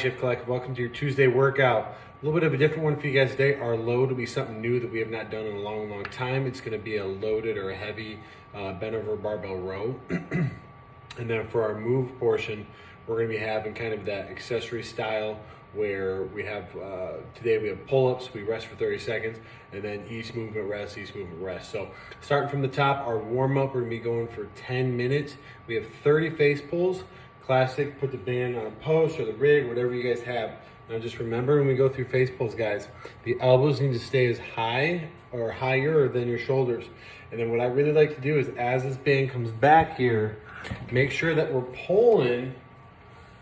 Shift Collective, welcome to your Tuesday workout. A little bit of a different one for you guys today. Our load will be something new that we have not done in a long time. It's going to be a loaded or a heavy bent over barbell row. And then for our move portion, we're going to be having kind of that accessory style where we have, today we have pull-ups, we rest for 30 seconds, and then each movement rest. So starting from the top, our warm-up, we're going to be going for 10 minutes. We have 30 face pulls. Classic, put the band on a post or the rig, whatever you guys have. Now just remember when we go through face pulls, guys, the elbows need to stay as high or higher than your shoulders. And then what I really like to do is as this band comes back here, make sure that we're pulling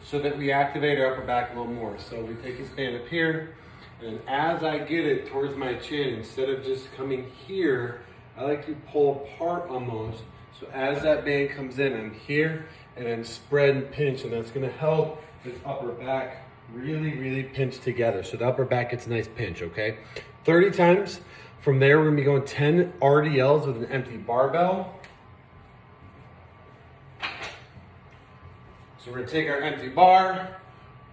so that we activate our upper back a little more. So we take this band up here, and as I get it towards my chin, instead of just coming here, I like to pull apart almost. So as that band comes in, I'm here, and then spread and pinch, and that's gonna help this upper back really pinch together. So the upper back gets a nice pinch, okay? 30 times. From there, we're gonna be going 10 RDLs with an empty barbell. So we're gonna take our empty bar,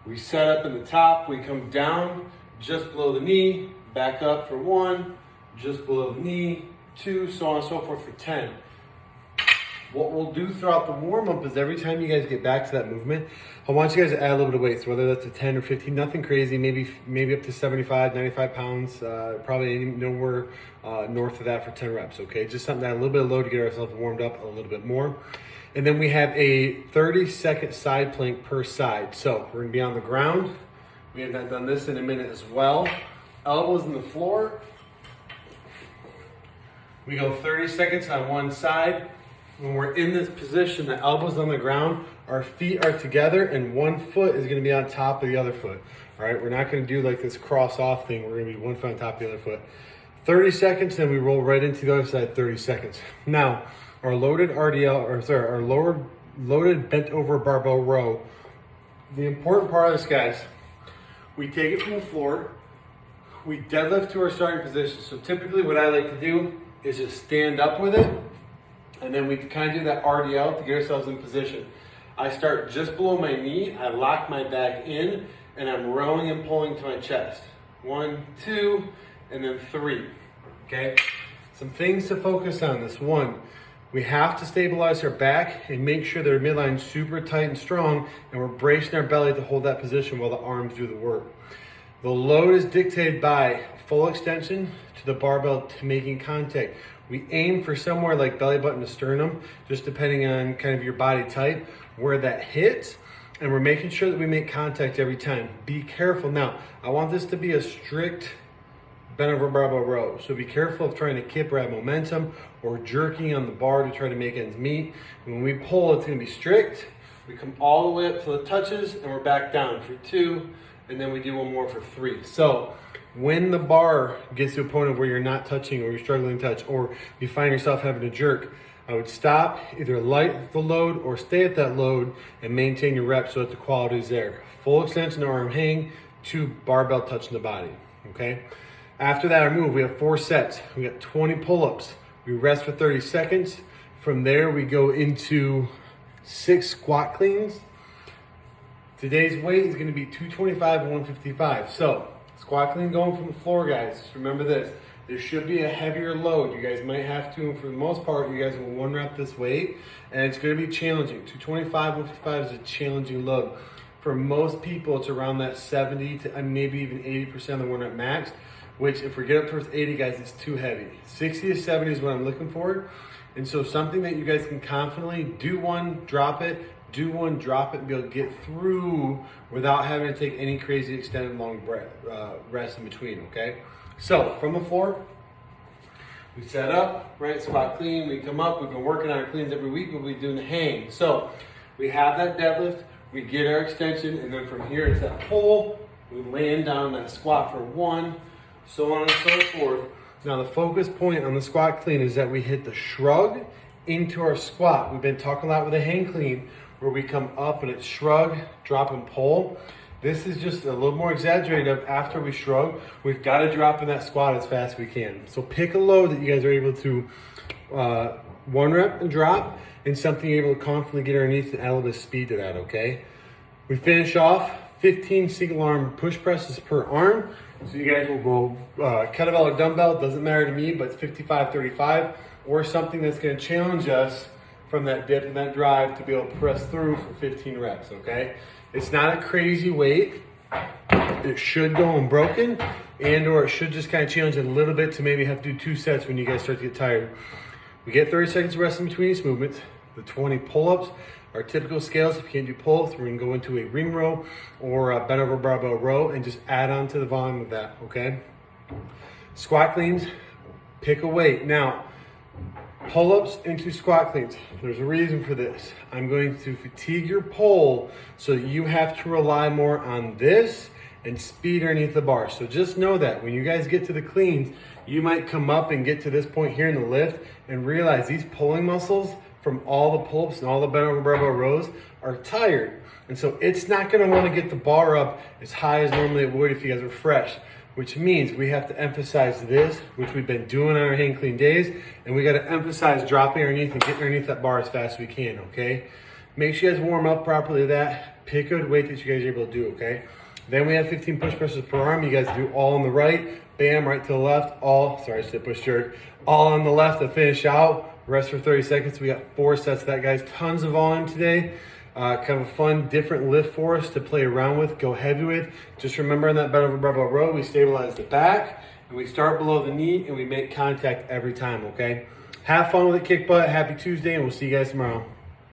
we set up in the top, we come down just below the knee, back up for 1, just below the knee, 2, so on and so forth for 10. What we'll do throughout the warm-up is every time you guys get back to that movement, I want you guys to add a little bit of weight. So whether that's a 10 or 15, nothing crazy, maybe up to 75, 95 pounds, probably nowhere north of that for 10 reps, okay? Just something that a little bit of load to get ourselves warmed up a little bit more. And then we have a 30-second side plank per side. So we're gonna be on the ground. We have not done this in a minute as well. Elbows in the floor. We go 30 seconds on one side. When we're in this position, the elbows on the ground, our feet are together, and one foot is gonna be on top of the other foot. All right, we're not gonna do like this cross off thing. We're gonna be one foot on top of the other foot. 30 seconds, then we roll right into the other side, 30 seconds. Now, our loaded our loaded bent over barbell row, the important part of this, guys, we take it from the floor, we deadlift to our starting position. So typically what I like to do is just stand up with it, and then we kind of do that RDL to get ourselves in position. I start just below my knee, I lock my back in, and I'm rowing and pulling to my chest. 1, 2, and then 3, okay? Some things to focus on this. 1, we have to stabilize our back and make sure that our midline's super tight and strong, and we're bracing our belly to hold that position while the arms do the work. The load is dictated by full extension to the barbell to making contact. We aim for somewhere like belly button to sternum, just depending on kind of your body type, where that hits, and we're making sure that we make contact every time. Be careful. Now, I want this to be a strict bent over barbell row, so be careful of trying to kip or add momentum or jerking on the bar to try to make ends meet. When we pull, it's gonna be strict. We come all the way up till it touches, and we're back down for 2, and then we do one more for 3. So when the bar gets to a point of where you're not touching or you're struggling to touch or you find yourself having to jerk, I would stop, either light the load or stay at that load and maintain your reps so that the quality is there. Full extension arm hang, 2 barbell touching the body, okay? After that, our move, we have 4 sets. We got 20 pull-ups. We rest for 30 seconds. From there, we go into 6 squat cleans. Today's weight is gonna be 225 and 155. So, squat clean going from the floor, guys. Just remember this. There should be a heavier load. You guys might have to, and for the most part, you guys will 1 rep this weight, and it's gonna be challenging. 225, 155 is a challenging load. For most people, it's around that 70 to maybe even 80% of the 1 rep max, which if we get up towards 80, guys, it's too heavy. 60 to 70 is what I'm looking for. And so something that you guys can confidently do 1, drop it, do 1, drop it, and be able to get through without having to take any crazy extended long rest in between, okay? So from the floor, we set up, right, squat clean, we come up, we've been working on our cleans every week, but we're doing the hang. So we have that deadlift, we get our extension, and then from here it's that pull, we land down that squat for 1, so on and so forth. Now the focus point on the squat clean is that we hit the shrug into our squat. We've been talking a lot with the hang clean where we come up and it's shrug, drop and pull. This is just a little more exaggerated. After we shrug, we've got to drop in that squat as fast as we can. So pick a load that you guys are able to 1 rep and drop, and something you're able to confidently get underneath and add a little bit of speed to that, okay? We finish off 15 single arm push presses per arm. So you guys will go kettlebell or dumbbell, doesn't matter to me, but it's 55-35, or something that's gonna challenge us from that dip and that drive to be able to press through for 15 reps, okay? It's not a crazy weight. It should go unbroken, and or it should just kind of challenge it a little bit to maybe have to do 2 sets when you guys start to get tired. We get 30 seconds of rest in between each movement. The 20 pull-ups are typical scales. If you can't do pull-ups, we're gonna go into a ring row or a bent over barbell row and just add on to the volume of that, okay? Squat cleans, pick a weight. Now, pull-ups into squat cleans. There's a reason for this. I'm going to fatigue your pull so that you have to rely more on this and speed underneath the bar. So just know that when you guys get to the cleans, you might come up and get to this point here in the lift and realize these pulling muscles from all the pull-ups and all the bent over barbell rows are tired. And so it's not gonna wanna get the bar up as high as normally it would if you guys were fresh, which means we have to emphasize this, which we've been doing on our hang clean days, and we gotta emphasize dropping underneath and getting underneath that bar as fast as we can, okay? Make sure you guys warm up properly to that. Pick a weight that you guys are able to do, okay? Then we have 15 push presses per arm. You guys do all on the right, bam, right to the left, all, sorry, I said push jerk, all on the left to finish out. Rest for 30 seconds. We got 4 sets of that, guys. Tons of volume today. Kind of a fun, different lift for us to play around with, go heavy with. Just remember on that bent over barbell row, we stabilize the back, and we start below the knee, and we make contact every time, okay? Have fun with it, kick butt. Happy Tuesday, and we'll see you guys tomorrow.